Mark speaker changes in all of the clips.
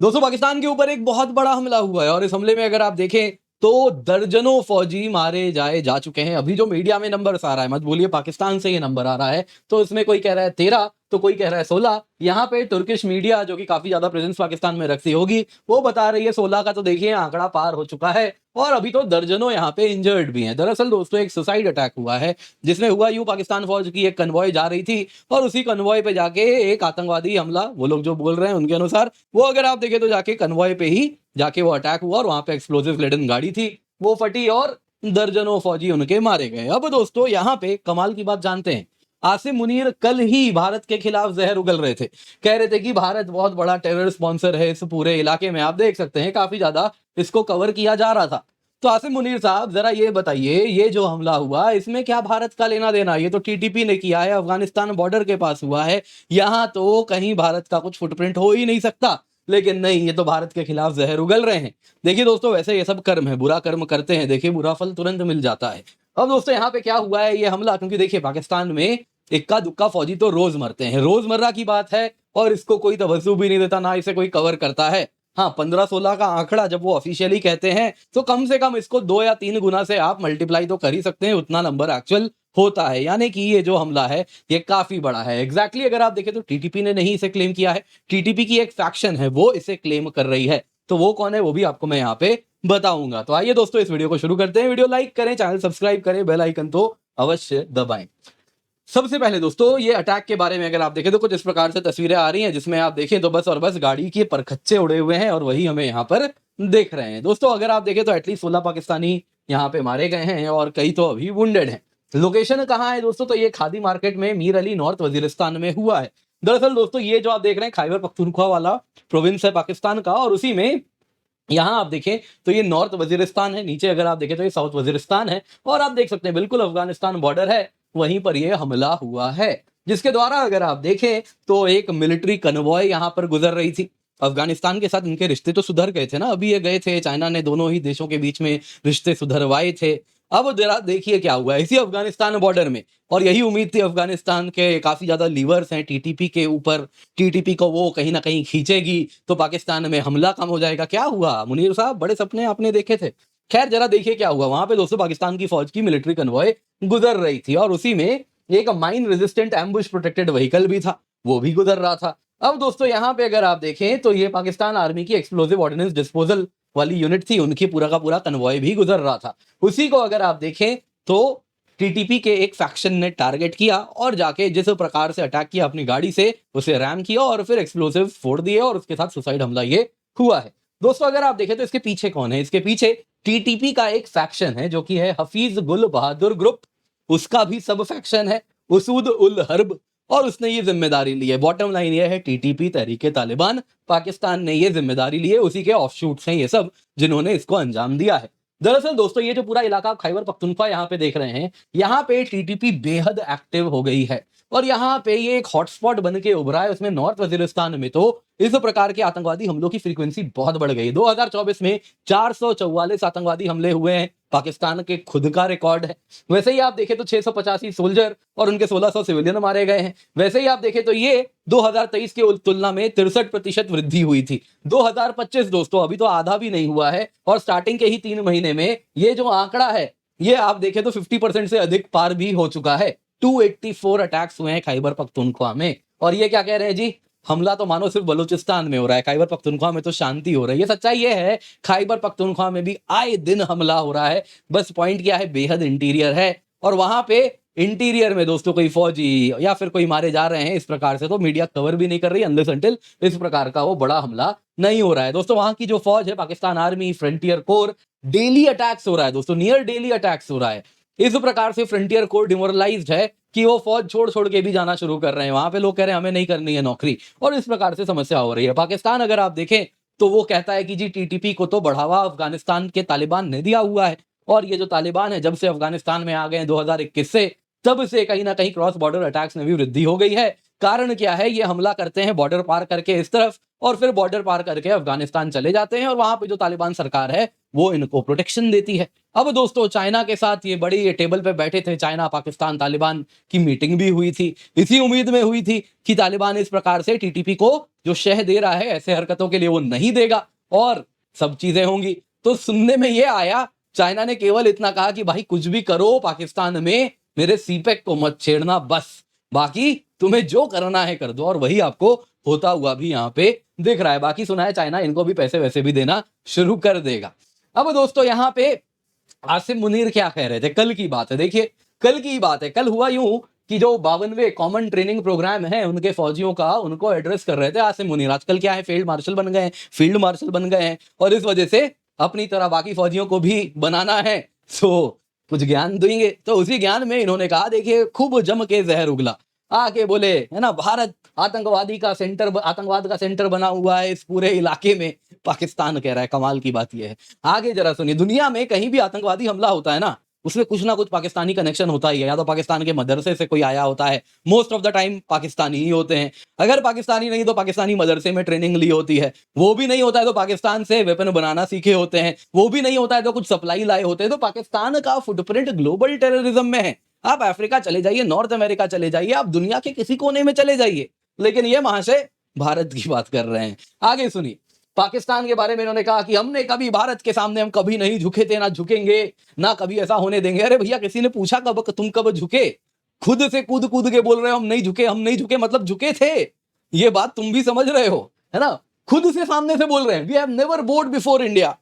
Speaker 1: दोस्तों पाकिस्तान के ऊपर एक बहुत बड़ा हमला हुआ है और इस हमले में अगर आप देखें तो दर्जनों फौजी मारे जा चुके हैं। अभी जो मीडिया में नंबर आ रहा है, मत बोलिए पाकिस्तान से ये नंबर आ रहा है, तो इसमें कोई कह रहा है 13 तो कोई कह रहा है 16। यहाँ पे तुर्किश मीडिया जो कि काफी ज्यादा प्रेजेंस पाकिस्तान में रखती होगी वो बता रही है 16 का, तो देखिए आंकड़ा पार हो चुका है और अभी तो दर्जनों यहाँ पे इंजर्ड भी हैं। दरअसल दोस्तों एक सुसाइड अटैक हुआ है जिसमें हुआ यूं, पाकिस्तान फौज की एक कन्वॉय जा रही थी और उसी कन्वॉय पे जाके एक आतंकवादी हमला, वो लोग जो बोल रहे हैं उनके अनुसार, वो अगर आप देखें तो जाके कन्वॉय पे ही जाके वो अटैक हुआ और वहां पे एक्सप्लोजिव लेडन गाड़ी थी वो फटी और दर्जनों फौजी उनके मारे गए। अब दोस्तों यहाँ पे कमाल की बात जानते हैं, आसिम मुनीर कल ही भारत के खिलाफ जहर उगल रहे थे, कह रहे थे कि भारत बहुत बड़ा टेरर स्पॉन्सर है इस पूरे इलाके में। आप देख सकते हैं काफी ज्यादा इसको कवर किया जा रहा था। तो आसिम मुनीर साहब जरा ये बताइए, ये जो हमला हुआ इसमें क्या भारत का लेना देना? ये तो टीटीपी ने किया है, अफगानिस्तान बॉर्डर के पास हुआ है, यहाँ तो कहीं भारत का कुछ फुटप्रिंट हो ही नहीं सकता। लेकिन नहीं, ये तो भारत के खिलाफ जहर उगल रहे हैं। देखिए दोस्तों, वैसे ये सब कर्म है, बुरा कर्म करते हैं देखिए बुरा फल तुरंत मिल जाता है। अब दोस्तों यहाँ पे क्या हुआ है ये हमला, क्योंकि देखिए पाकिस्तान में इक्का दुक्का फौजी तो रोज मरते हैं, रोजमर्रा की बात है और इसको कोई तवज्जो भी नहीं देता, ना इसे कोई कवर करता है। हाँ, 15-16 का आंकड़ा जब वो ऑफिशियली कहते हैं तो कम से कम इसको 2 या 3 गुना से आप मल्टीप्लाई तो कर ही सकते हैं, उतना नंबर एक्चुअल होता है। यानी कि ये जो हमला है ये काफी बड़ा है। एग्जैक्टली अगर आप देखें तो टीटीपी ने नहीं इसे क्लेम किया है, टीटीपी की एक फैक्शन है वो इसे क्लेम कर रही है। तो वो कौन है वो भी आपको मैं यहाँ पे बताऊंगा। तो आइए दोस्तों इस वीडियो को शुरू करते हैं। वीडियो लाइक करें, चैनल सब्सक्राइब करें, बेल आइकन तो अवश्य दबाएं। सबसे पहले दोस्तों ये अटैक के बारे में अगर आप देखें तो कुछ इस प्रकार से तस्वीरें आ रही हैं जिसमें आप देखें तो बस और बस गाड़ी के परखच्चे उड़े हुए हैं और वही हमें यहाँ पर देख रहे हैं। दोस्तों अगर आप देखें तो एटलीस्ट 16 पाकिस्तानी यहाँ पे मारे गए हैं और कई तो अभी वुंडेड हैं। लोकेशन कहाँ है दोस्तों? तो ये खादी मार्केट में मीर अली नॉर्थ वजीरिस्तान में हुआ है। दरअसल दोस्तों ये जो आप देख रहे हैं खैबर पख्तूनख्वा वाला प्रोविंस है पाकिस्तान का, और उसी में यहाँ आप देखें तो ये नॉर्थ वजीरिस्तान है, नीचे अगर आप देखें तो ये साउथ वजीरिस्तान है और आप देख सकते हैं बिल्कुल अफगानिस्तान बॉर्डर है, वहीं पर ये हमला हुआ है जिसके द्वारा अगर आप देखें तो एक मिलिट्री कन्वॉय यहाँ पर गुजर रही थी। अफगानिस्तान के साथ इनके रिश्ते तो सुधर गए थे ना, अभी ये गए थे, चाइना ने दोनों ही देशों के बीच में रिश्ते सुधरवाए थे। अब जरा देखिए क्या हुआ इसी अफगानिस्तान बॉर्डर में, और यही उम्मीद थी अफगानिस्तान के काफी ज्यादा लीवर्स हैं टीटीपी के ऊपर, टीटीपी को वो कहीं ना कहीं खींचेगी तो पाकिस्तान में हमला कम हो जाएगा। क्या हुआ मुनीर साहब, बड़े सपने आपने देखे थे। खैर जरा देखिए क्या हुआ, वहां पे दोस्तों पाकिस्तान की फौज की मिलिट्री कन्वॉय गुजर रही थी और उसी में एक mine resistant ambush protected vehicle भी था, वो भी गुजर रहा था। अब दोस्तों यहाँ पे अगर आप देखें तो ये पाकिस्तान आर्मी की एक्सप्लोजिव ऑर्डिनेंस डिस्पोजल वाली यूनिट थी, उनकी पूरा का पूरा कन्वॉय भी गुजर रहा था। उसी को अगर आप देखें तो टीटीपी के एक फैक्शन ने टारगेट किया और जाके जिस प्रकार से अटैक किया अपनी गाड़ी से, उसे रैम किया और फिर एक्सप्लोसिव फोड़ दिए और उसके साथ सुसाइड हमला ये हुआ है। दोस्तों अगर आप देखें तो इसके पीछे कौन है? इसके पीछे टीटीपी का एक फैक्शन है जो कि है हफीज गुल बहादुर ग्रुप, उसका भी सब फैक्शन है उसूद उल हर्ब, और उसने ये जिम्मेदारी ली है। बॉटम लाइन ये है टीटीपी तहरीके तालिबान पाकिस्तान ने ये जिम्मेदारी ली है, उसी के ऑफशूट्स हैं ये सब जिन्होंने इसको अंजाम दिया है। दरअसल दोस्तों ये जो पूरा इलाका आप खैबर पख्तूनख्वा यहाँ पे देख रहे हैं, यहाँ पे टीटीपी बेहद एक्टिव हो गई है और यहाँ पे ये एक हॉटस्पॉट बन के उभरा है। उसमें नॉर्थ वजीरिस्तान में तो इस प्रकार के आतंकवादी हमलों की फ्रीक्वेंसी बहुत बढ़ गई। 2024 में 444 आतंकवादी हमले हुए हैं, पाकिस्तान के खुद का रिकॉर्ड है। वैसे ही आप देखें तो 685 सोल्जर और उनके 1600 सिविलियन मारे गए हैं। वैसे ही आप देखें तो ये 2023 के तुलना में 63% वृद्धि हुई थी। 2025 दोस्तों अभी तो आधा भी नहीं हुआ है और स्टार्टिंग के ही 3 महीने में ये जो आंकड़ा है ये आप देखें तो 50% से अधिक पार भी हो चुका है। 284 अटैक्स हुए हैं खैबर पख्तूनख्वा में, और ये क्या कह रहे हैं जी, हमला तो मानो सिर्फ बलूचिस्तान में हो रहा है, खैबर पख्तूनख्वा में तो शांति हो रही है। सच्चाई ये है खैबर पख्तूनख्वा में भी आए दिन हमला हो रहा है। बस पॉइंट क्या है, बेहद इंटीरियर है और वहां पे इंटीरियर में दोस्तों कोई फौजी या फिर कोई मारे जा रहे हैं इस प्रकार से तो मीडिया कवर भी नहीं कर रही अनलेस अनटिल इस प्रकार का वो बड़ा हमला नहीं हो रहा है। दोस्तों वहां की जो फौज है Pakistan army frontier core, daily attacks हो रहा है दोस्तों, नियर डेली अटैक्स हो रहा है। इस प्रकार से फ्रंटियर कोर डिमोरलाइज्ड है कि वो फौज छोड़ छोड़ के भी जाना शुरू कर रहे हैं। वहां पे लोग कह रहे हैं हमें नहीं करनी है नौकरी, और इस प्रकार से समस्या हो रही है। पाकिस्तान अगर आप देखें तो वो कहता है कि जी टीटीपी को तो बढ़ावा अफगानिस्तान के तालिबान ने दिया हुआ है, और ये जो तालिबान है जब से अफगानिस्तान में आ गए 2021 से, तब से कहीं ना कहीं क्रॉस बॉर्डर अटैक्स में भी वृद्धि हो गई है। कारण क्या है, ये हमला करते हैं बॉर्डर पार करके इस तरफ और फिर बॉर्डर पार करके अफगानिस्तान चले जाते हैं और वहां पे जो तालिबान सरकार है वो इनको प्रोटेक्शन देती है। अब दोस्तों चाइना के साथ ये बड़ी टेबल पे बैठे थे, चाइना पाकिस्तान तालिबान की मीटिंग भी हुई थी, इसी उम्मीद में हुई थी कि तालिबान इस प्रकार से टीटीपी को जो शह दे रहा है ऐसे हरकतों के लिए वो नहीं देगा और सब चीजें होंगी। तो सुनने में ये आया, चाइना ने केवल इतना कहा कि भाई कुछ भी करो पाकिस्तान में मेरे सीपेक को मत छेड़ना, बस बाकी तुम्हें जो करना है कर दो, और वही आपको होता हुआ भी यहाँ पे दिख रहा है। बाकी सुना है चाइना इनको भी पैसे वैसे भी देना शुरू कर देगा। अब दोस्तों यहाँ पे आसिम मुनीर क्या कह रहे थे, कल की बात है, देखिए कल की बात है, कल हुआ यूं कि जो 52वें कॉमन ट्रेनिंग प्रोग्राम है उनके फौजियों का, उनको एड्रेस कर रहे थे आसिम मुनीर। आजकल क्या है, फील्ड मार्शल बन गए हैं, फील्ड मार्शल बन गए हैं और इस वजह से अपनी तरह बाकी फौजियों को भी बनाना है, तो कुछ ज्ञान देंगे। तो उसी ज्ञान में इन्होंने कहा देखिए खूब जम के जहर उगला, आके बोले है ना भारत आतंकवाद का सेंटर बना हुआ है इस पूरे इलाके में। पाकिस्तान कह रहा है, कमाल की बात यह है, आगे जरा सुनिए, दुनिया में कहीं भी आतंकवादी हमला होता है ना उसमें कुछ ना कुछ पाकिस्तानी कनेक्शन होता ही है, या तो पाकिस्तान के मदरसे से कोई आया होता है, most of the time Pakistani ही होते हैं, अगर पाकिस्तानी नहीं तो पाकिस्तानी मदरसे में ट्रेनिंग ली होती है, वो भी नहीं होता है तो पाकिस्तान से वेपन बनाना सीखे होते हैं, वो भी नहीं होता है तो कुछ सप्लाई लाए होते हैं। तो पाकिस्तान का फुटप्रिंट ग्लोबल टेररिज्म में है। आप अफ्रीका चले जाइए, नॉर्थ अमेरिका चले जाइए, आप दुनिया के किसी कोने में चले जाइए, लेकिन ये महाशय भारत की बात कर रहे हैं। आगे सुनिए, पाकिस्तान के बारे में इन्होंने कहा कि हमने कभी भारत के सामने हम कभी नहीं झुके थे, ना झुकेंगे, ना कभी ऐसा होने देंगे। अरे भैया किसी ने पूछा कब तुम कब झुके? खुद से कूद कूद के बोल रहे हो हम नहीं झुके, हम नहीं झुके, मतलब झुके थे, ये बात तुम भी समझ रहे हो, है ना? खुद से सामने से बोल रहे हैं we have never bored before India.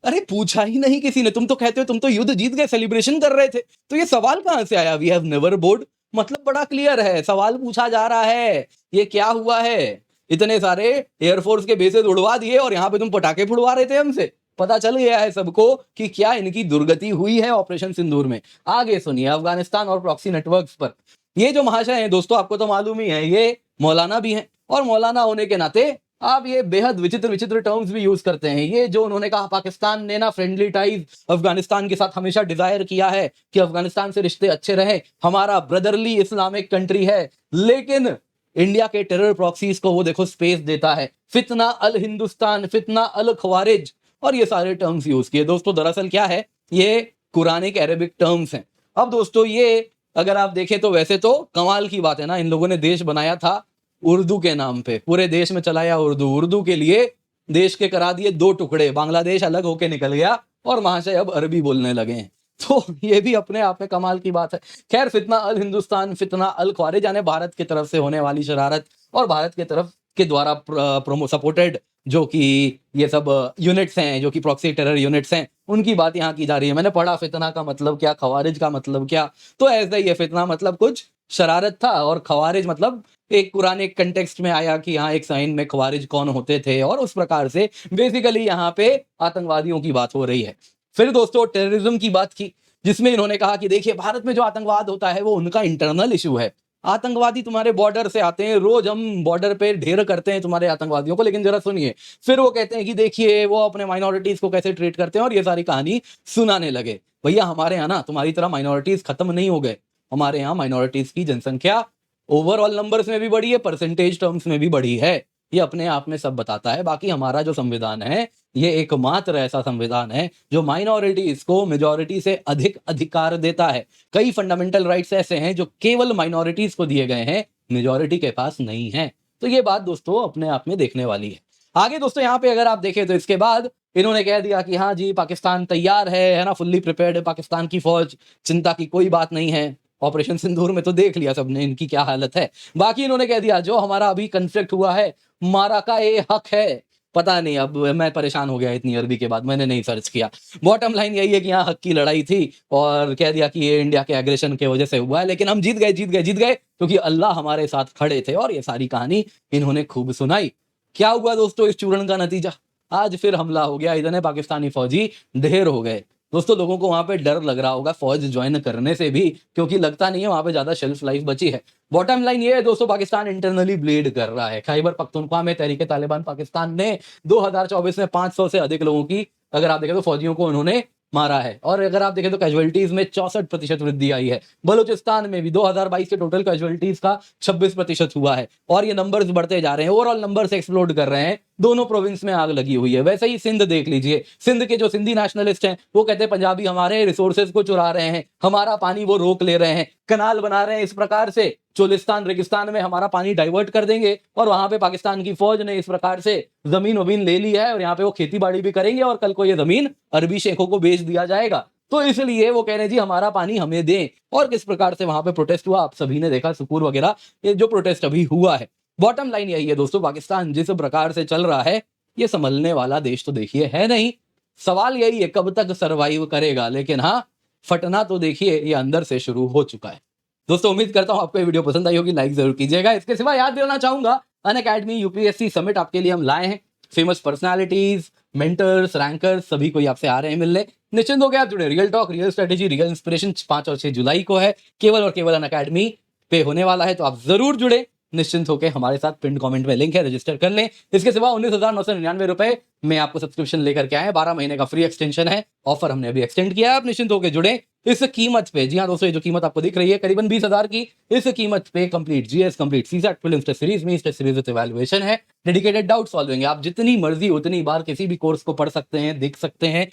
Speaker 1: अरे पूछा ही नहीं किसी ने, तुम तो कहते हो तुम तो युद्ध जीत गए, सेलिब्रेशन कर रहे थे, तो ये सवाल कहां से आया वी हैव नेवर बोर्ड? मतलब बड़ा क्लियर है, सवाल पूछा जा रहा है ये क्या हुआ है, इतने सारे एयरफोर्स के बेसेस उड़वा दिए और यहाँ पे तुम पटाखे फुड़वा रहे थे हमसे। पता चल गया है सबको कि क्या इनकी दुर्गति हुई है ऑपरेशन सिंदूर में। आगे सुनिए, अफगानिस्तान और प्रॉक्सी नेटवर्क्स पर ये जो महाशय हैं दोस्तों, आपको तो मालूम ही है ये मौलाना भी हैं, और मौलाना होने के नाते आप ये बेहद विचित्र विचित्र टर्म्स भी यूज करते हैं। ये जो उन्होंने कहा पाकिस्तान ने ना फ्रेंडली टाइज अफगानिस्तान के साथ हमेशा डिजायर किया है कि अफगानिस्तान से रिश्ते अच्छे रहे, हमारा ब्रदरली इस्लामिक कंट्री है, लेकिन इंडिया के टेरर प्रॉक्सीज को वो देखो स्पेस देता है, फितना अल हिंदुस्तान, फितना अल खवारिज, और ये सारे टर्म्स यूज किए। दोस्तों दरअसल क्या है, ये कुरानिक अरेबिक टर्म्स हैं। अब दोस्तों ये अगर आप देखें तो वैसे तो कमाल की बात है ना, इन लोगों ने देश बनाया था उर्दू के नाम पे, पूरे देश में चलाया उर्दू, उर्दू के लिए देश के करा दिए दो टुकड़े, बांग्लादेश अलग होके निकल गया और महाशय अब अरबी बोलने लगे हैं, तो ये भी अपने आप में कमाल की बात है। खैर, फितना अल हिंदुस्तान, फितना अल ख्वारिज, यानी भारत की तरफ से होने वाली शरारत और भारत के तरफ के द्वारा प्रोमो सपोर्टेड जो कि ये सब यूनिट्स हैं, जो कि प्रॉक्सी टेरर यूनिट्स हैं, उनकी बात यहाँ की जा रही है। मैंने पढ़ा फितना का मतलब क्या, खवारिज का मतलब क्या, तो ऐसा ही है, फितना मतलब कुछ शरारत था और खवारिज मतलब एक पुराने कंटेक्स्ट में आया कि यहाँ एक साइन में खवारिज कौन होते थे, और उस प्रकार से बेसिकली यहाँ पे आतंकवादियों की बात हो रही है। फिर दोस्तों टेररिज्म की बात की, जिसमें इन्होंने कहा कि देखिए भारत में जो आतंकवाद होता है वो उनका इंटरनल इशू है, आतंकवादी तुम्हारे बॉर्डर से आते हैं, रोज हम बॉर्डर पे ढेर करते हैं तुम्हारे आतंकवादियों को, लेकिन जरा सुनिए, फिर वो कहते हैं कि देखिए वो अपने माइनॉरिटीज को कैसे ट्रीट करते हैं, और ये सारी कहानी सुनाने लगे। भैया हमारे यहाँ ना तुम्हारी तरह माइनॉरिटीज खत्म नहीं हो गए, हमारे यहाँ माइनॉरिटीज की जनसंख्या ओवरऑल नंबर्स में भी बढ़ी है, परसेंटेज टर्म्स में भी बढ़ी है, ये अपने आप में सब बताता है। बाकी हमारा जो संविधान है ये एकमात्र ऐसा संविधान है जो माइनॉरिटीज को मेजॉरिटी से अधिक अधिकार देता है। कई फंडामेंटल राइट्स ऐसे हैं जो केवल माइनॉरिटीज को दिए गए हैं, मेजॉरिटी के पास नहीं है। तो ये बात दोस्तों अपने आप में देखने वाली है। आगे दोस्तों यहाँ पे अगर आप देखें तो इसके बाद इन्होंने कह दिया कि हाँ जी पाकिस्तान तैयार है ना, फुल्ली प्रिपेयर्ड है पाकिस्तान की फौज, चिंता की कोई बात नहीं है। ऑपरेशन सिंदूर में तो देख लिया सबने इनकी क्या हालत है। बाकी इन्होंने कह दिया जो हमारा अभी कन्फ्लिक्ट हुआ है मारा का ये हक है, पता नहीं, अब मैं परेशान हो गया इतनी अरबी के बाद, मैंने नहीं सर्च किया। बॉटम लाइन यही है कि यहाँ हक की लड़ाई थी और कह दिया कि ये इंडिया के एग्रेशन के वजह से हुआ है, लेकिन हम जीत गए जीत गए जीत गए क्योंकि अल्लाह हमारे साथ खड़े थे, और ये सारी कहानी इन्होंने खूब सुनाई। क्या हुआ दोस्तों इस चूर्ण का नतीजा, आज फिर हमला हो गया, इतने पाकिस्तानी फौजी ढेर हो गए। दोस्तों लोगों को वहां पे डर लग रहा होगा फौज ज्वाइन करने से भी, क्योंकि लगता नहीं है वहां पे ज्यादा शेल्फ लाइफ बची है। बॉटम लाइन ये है दोस्तों, पाकिस्तान इंटरनली ब्लीड कर रहा है। खैबर पख्तूनख्वा में तहरीक तालिबान पाकिस्तान ने 2024 में 500 से अधिक लोगों की, अगर आप देखें तो फौजियों को उन्होंने मारा है। और अगर आप देखें तो कैजुअलिटीज में 64% वृद्धि आई है। बलूचिस्तान में भी 2022 के टोटल कैजुअलिटीज का 26% हुआ है और ये नंबर्स बढ़ते जा रहे हैं, ओवरऑल नंबर्स एक्सप्लोड कर रहे हैं। दोनों प्रोविंस में आग लगी हुई है। वैसे ही सिंध देख लीजिए, सिंध के जो सिंधी नेशनलिस्ट हैं वो कहते हैं पंजाबी हमारे रिसोर्सेज को चुरा रहे हैं, हमारा पानी वो रोक ले रहे हैं, कनाल बना रहे हैं इस प्रकार से चोलिस्तान रेगिस्तान में हमारा पानी डाइवर्ट कर देंगे और वहां पे पाकिस्तान की फौज ने इस प्रकार से जमीन वमीन ले ली है और यहाँ पे वो खेती बाड़ी भी करेंगे और कल को ये जमीन अरबी शेखों को बेच दिया जाएगा। तो इसलिए वो कह रहे हैं जी हमारा पानी हमें दें। और किस प्रकार से वहां पे प्रोटेस्ट हुआ आप सभी ने देखा, सुकूर वगैरह, ये जो प्रोटेस्ट अभी हुआ है। बॉटम लाइन यही है दोस्तों, पाकिस्तान जिस प्रकार से चल रहा है ये संभलने वाला देश तो देखिए है नहीं। सवाल यही है कब तक सरवाइव करेगा, लेकिन हाँ फटना तो देखिए ये अंदर से शुरू हो चुका है। दोस्तों उम्मीद करता हूं आपको ये वीडियो पसंद आई होगी, लाइक जरूर कीजिएगा। इसके सिवा याद दिलाना चाहूंगा अनअकैडमी यूपीएससी समिट आपके लिए हम लाए हैं। फेमस पर्सनालिटीज, मेंटर्स, रैंकर्स सभी कोई आपसे आ रहे हैं मिलने। निश्चिंत हो गया आप जुड़े, real talk, real strategy, real inspiration 5 और 6 जुलाई को है, केवल और केवल अनअकैडमी पे होने वाला है, तो आप जरूर जुड़े निश्चिंत होकर हमारे साथ। पिन कमेंट में लिंक है, रजिस्टर कर लें। इसके सिवा 19,999 रुपए में आपको सब्सक्रिप्शन लेकर के आए, 12 महीने का फ्री एक्सटेंशन है, ऑफर हमने अभी एक्सटेंड किया है। आप निश्चिंत होकर जुड़े इस कीमत पे। जी हाँ दोस्तों, ये जो कीमत आपको दिख रही है करीबन 20,000 की, इस कीमत पे complete GS, complete CSAT, film test series में टेस्ट सीरीज विद इवैल्यूएशन है, डेडिकेटेड डाउट सॉल्विंग है। आप जितनी मर्जी उतनी बार किसी भी कोर्स को पढ़ सकते हैं, देख सकते हैं।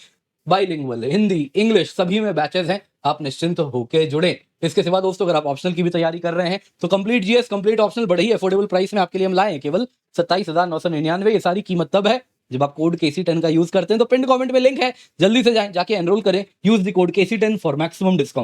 Speaker 1: बाइलिंगुअल, हिंदी, इंग्लिश सभी में बैचेस हैं, आप निश्चिंत होकर जुड़े। इसके सिवा दोस्तों अगर आप ऑप्शनल की भी तैयारी कर रहे हैं तो कंप्लीट जीएस, कंप्लीट ऑप्शनल बड़े ही अफोर्डेबल प्राइस में आपके लिए हम लाए हैं, केवल 27,999। ये सारी कीमत तब है जब आप कोड KC10 का यूज करते हैं। तो पिन कमेंट में लिंक है, जल्दी से जाएं, जाके एनरोल करें, use the code KC10 for maximum discount.